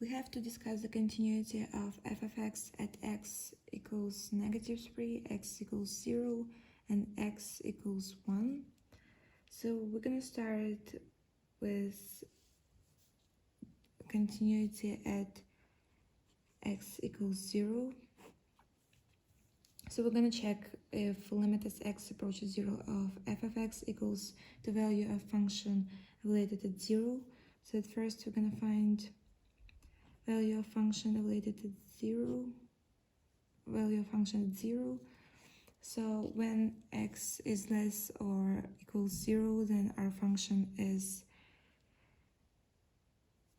We have to discuss the continuity of f of x at x equals -3, x equals 0, and x equals 1. So we're going to start with continuity at x equals 0. So we're going to check if limit as x approaches 0 of f of x equals the value of function related at 0. So at first we're going to find value of function related to 0, value of function at 0. So when x is less or equals 0, then our function is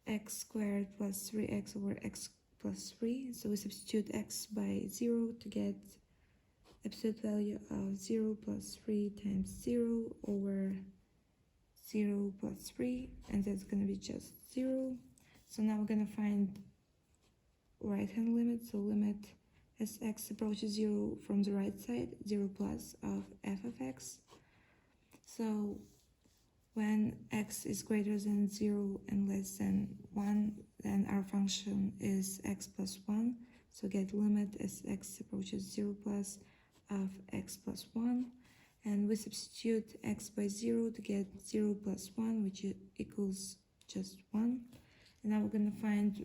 x squared plus 3x over x plus 3. So we substitute x by 0 to get absolute value of 0 plus 3 times 0 over 0 plus 3, and that's going to be just 0. So now we're going to find right-hand limit, so limit as x approaches 0 from the right side, 0 plus of f of x. So when x is greater than 0 and less than 1, then our function is x plus 1. So get limit as x approaches 0 plus of x plus 1. And we substitute x by 0 to get 0 plus 1, which equals just 1. And now we're going to find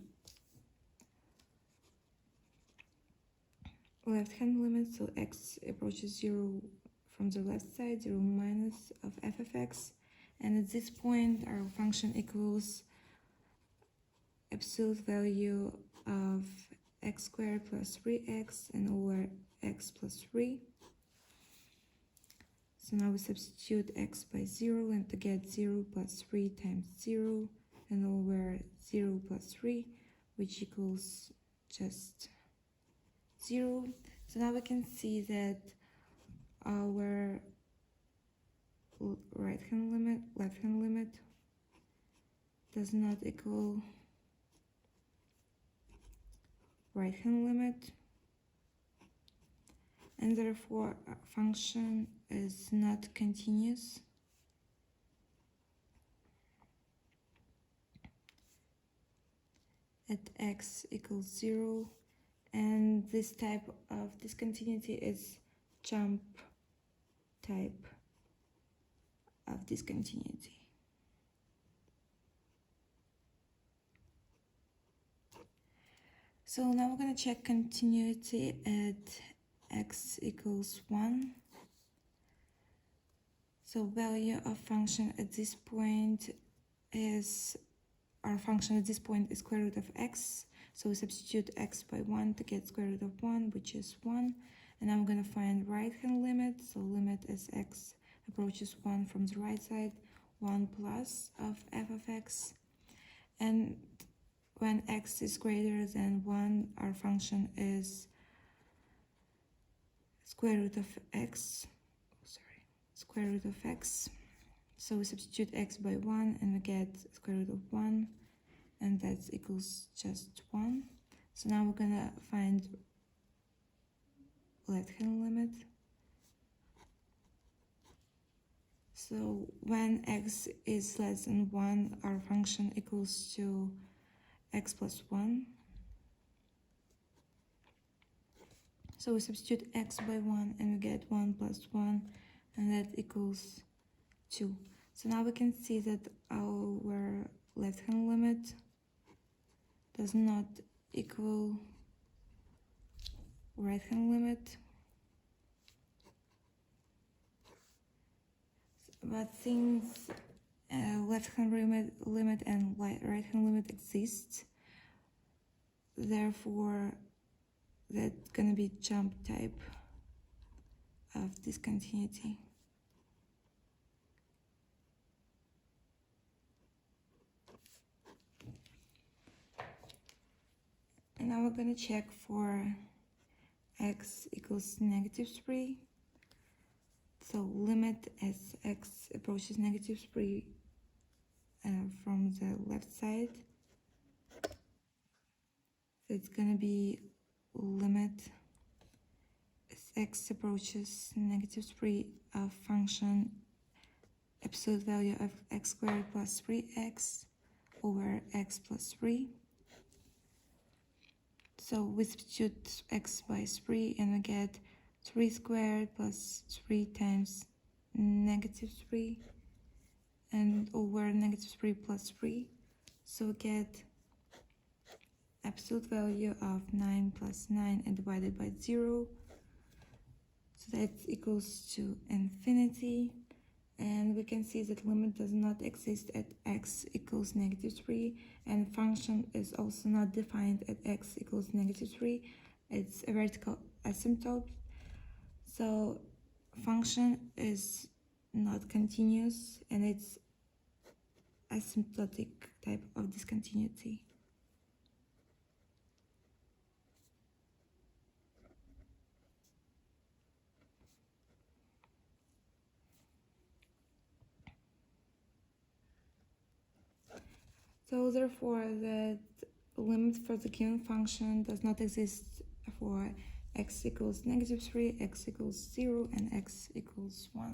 left-hand limit, so x approaches 0 from the left side, 0 minus of f of x. And at this point, our function equals absolute value of x squared plus 3x and over x plus 3. So now we substitute x by 0 and to get 0 plus 3 times 0 and over 0 plus 3, which equals just 0. So now we can see that our right-hand limit, left-hand limit does not equal right-hand limit, and therefore our function is not continuous. At x equals 0, and this type of discontinuity is jump type of discontinuity. So now we're going to check continuity at x equals 1. So value of function at this point is, our function at this point is square root of x. So we substitute x by 1 to get square root of 1, which is 1. And now we're going to find right-hand limit. So limit as x approaches 1 from the right side, 1 plus of f of x. And when x is greater than 1, our function is square root of x. Square root of x. So we substitute x by 1 and we get square root of 1, and that equals just 1. So now we're gonna find left-hand limit. So when x is less than 1, our function equals to x plus 1. So we substitute x by 1 and we get 1 plus 1, and that equals 2. So now we can see that our left-hand limit does not equal right-hand limit. But since left-hand limit and right-hand limit exist, therefore that's gonna be jump type of discontinuity. And now we're gonna check for x equals -3. So limit as x approaches -3 from the left side. So it's gonna be limit as x approaches -3 of function absolute value of x squared plus 3x over x plus 3. So we substitute x by 3 and we get 3 squared plus 3 times negative 3 and over negative 3 plus 3. So we get absolute value of 9 plus 9 and divided by 0. So that equals to infinity. And we can see that limit does not exist at x equals negative 3, and function is also not defined at x equals negative 3. It's a vertical asymptote, so function is not continuous and it's asymptotic type of discontinuity. So therefore, the limit for the given function does not exist for x equals negative 3, x equals 0, and x equals 1.